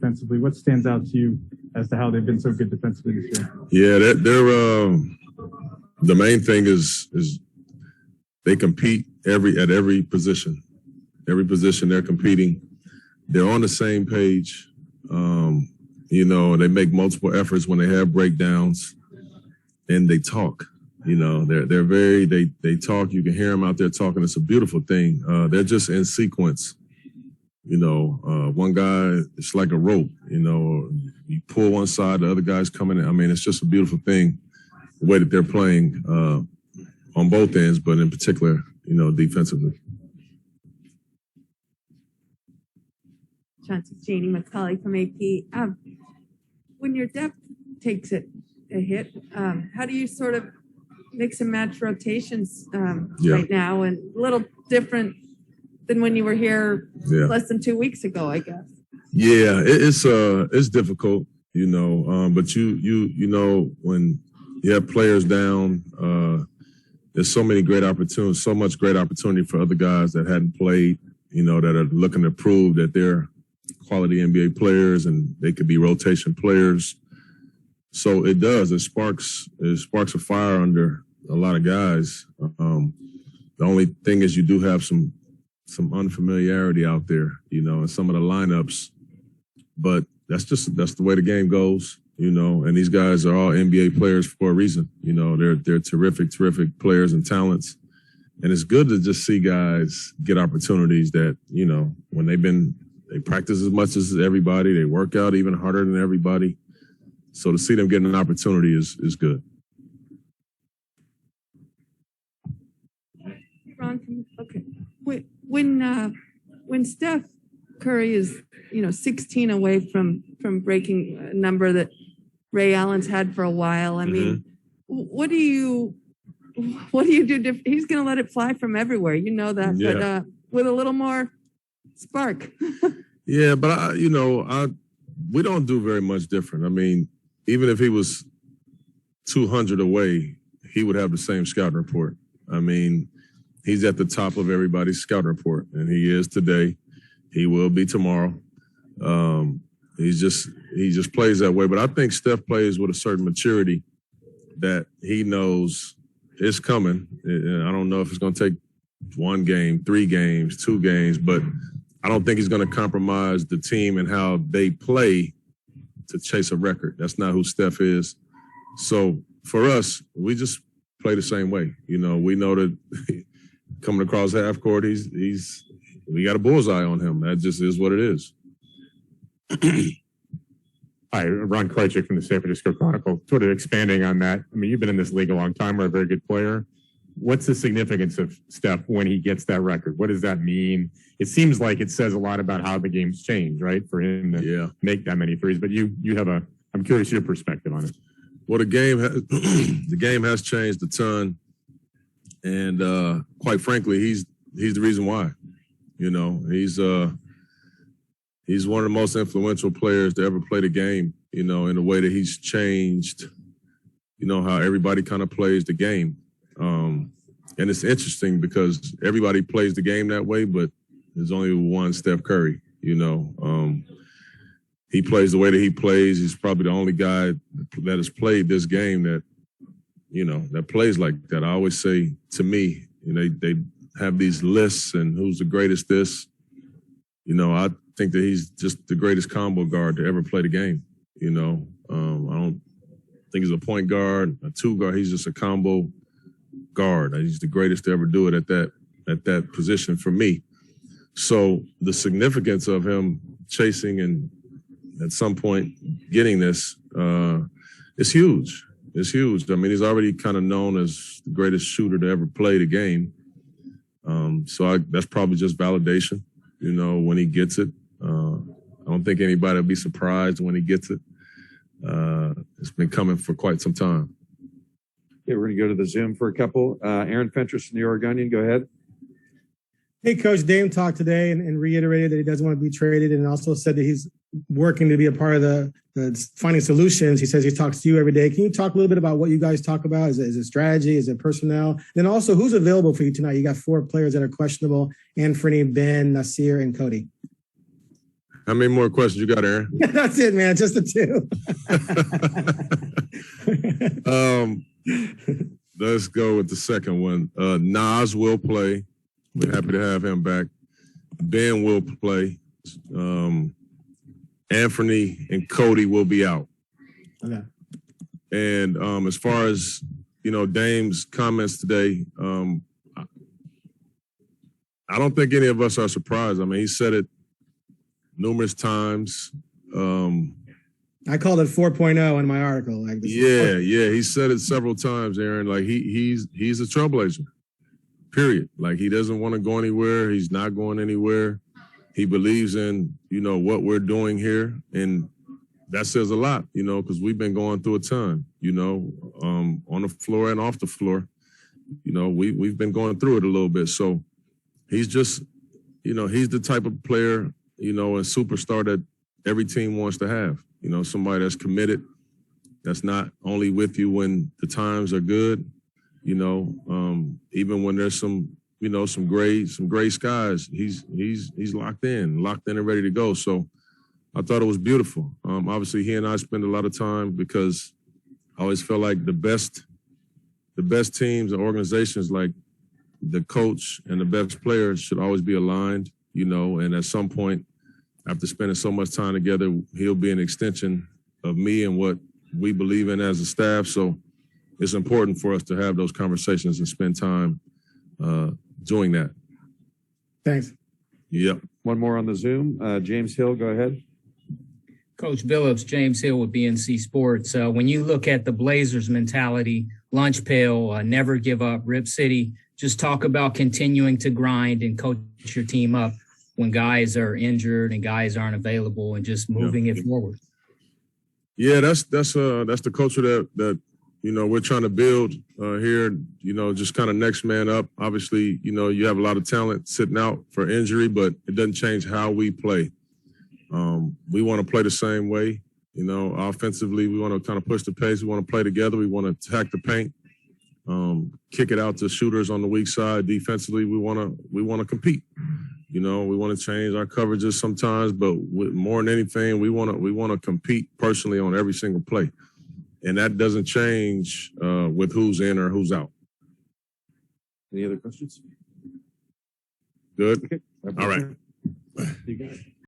defensively. What stands out to you as to how they've been so good defensively this year? Yeah, they're the main thing is they compete at every position. Every position they're competing. They're on the same page. They make multiple efforts when they have breakdowns, and they talk. They talk. You can hear them out there talking. It's a beautiful thing. They're just in sequence. One guy, it's like a rope. You pull one side, the other guy's coming in. I mean, it's just a beautiful thing, the way that they're playing on both ends, but in particular, defensively. Chauncey, Janie McCauley from AP. When your depth takes a hit, how do you sort of mix and match rotations right now, and a little different than when you were here less than 2 weeks ago, I guess? Yeah, it's difficult, but when you have players down, there's so many great opportunities, so much great opportunity for other guys that hadn't played, that are looking to prove that they're quality NBA players and they could be rotation players. So it sparks a fire under a lot of guys. The only thing is you do have some unfamiliarity out there, in some of the lineups, but that's the way the game goes, and these guys are all NBA players for a reason. They're terrific players and talents. And it's good to just see guys get opportunities that, when they practice as much as everybody, they work out even harder than everybody. So to see them getting an opportunity is good. Ron, okay. When Steph Curry is, 16 away from breaking a number that Ray Allen's had for a while, I mean, what do you do? He's going to let it fly from everywhere. You know that, but with a little more spark. Yeah, but we don't do very much different. I mean, even if he was 200 away, he would have the same scouting report. I mean, he's at the top of everybody's scouting report, and he is today. He will be tomorrow. He just plays that way. But I think Steph plays with a certain maturity that he knows it's coming. I don't know if it's going to take 1 game, 3 games, 2 games, but I don't think he's going to compromise the team and how they play to chase a record. That's not who Steph is. So for us, we just play the same way. We know that coming across half court, we got a bullseye on him. That just is what it is. Hi, Ron Krajcik from the San Francisco Chronicle. Sort of expanding on that. I mean, you've been in this league a long time. We're a very good player. What's the significance of Steph when he gets that record? What does that mean? It seems like it says a lot about how the game's changed, right? For him to make that many threes. But you have I'm curious your perspective on it. Well, the game has changed a ton. And quite frankly, he's the reason why. He's one of the most influential players to ever play the game, in the way that he's changed, how everybody kind of plays the game. And it's interesting because everybody plays the game that way, but there's only one Steph Curry, He plays the way that he plays. He's probably the only guy that has played this game that, that plays like that. I always say, to me, they have these lists and who's the greatest this. I think that he's just the greatest combo guard to ever play the game. I don't think he's a point guard, a 2 guard. He's just a combo guard. He's the greatest to ever do it at that position for me. So the significance of him chasing and at some point getting this is huge. It's huge. I mean, he's already kind of known as the greatest shooter to ever play the game. That's probably just validation, when he gets it. I don't think anybody will be surprised when he gets it. It's been coming for quite some time. Okay, we're going to go to the Zoom for a couple. Aaron Fentress from the Oregonian, go ahead. Hey, Coach, Dame talked today and reiterated that he doesn't want to be traded, and also said that he's working to be a part of the finding solutions. He says he talks to you every day. Can you talk a little bit about what you guys talk about? Is it strategy? Is it personnel? Then also, who's available for you tonight? You got 4 players that are questionable: Anthony, Ben, Nasir, and Cody. How many more questions you got, Aaron? That's it, man. Just the two. Let's go with the second one. Nas will play. We're happy to have him back. Ben will play. Anthony and Cody will be out. Okay. And as far as, Dame's comments today, I don't think any of us are surprised. I mean, he said it numerous times. I called it 4.0 in my article. Like this. Yeah. He said it several times, Aaron. Like he's a trailblazer. Period. Like he doesn't want to go anywhere. He's not going anywhere. He believes in, what we're doing here. And that says a lot, because we've been going through a ton, on the floor and off the floor. We've been going through it a little bit. So he's just, he's the type of player, a superstar that every team wants to have. Somebody that's committed, that's not only with you when the times are good, even when there's some gray skies, he's locked in and ready to go. So I thought it was beautiful. Obviously he and I spend a lot of time because I always feel like the best teams and organizations, like the coach and the best players, should always be aligned, and at some point, after spending so much time together, he'll be an extension of me and what we believe in as a staff. So it's important for us to have those conversations and spend time doing that. Thanks. Yep. One more on the Zoom. James Hill, go ahead. Coach Billups, James Hill with BNC Sports. When you look at the Blazers mentality, lunch pail, never give up, Rip City, just talk about continuing to grind and coach your team up when guys are injured and guys aren't available and just moving it forward. Yeah, that's the culture that we're trying to build here. Just kind of next man up. Obviously, you have a lot of talent sitting out for injury, but it doesn't change how we play. We want to play the same way. Offensively, we want to kind of push the pace. We want to play together. We want to attack the paint, kick it out to shooters on the weak side. Defensively, we want to compete. We want to change our coverages sometimes, but more than anything, we want to compete personally on every single play, and that doesn't change with who's in or who's out. Any other questions? Good. Okay. All right. You got it.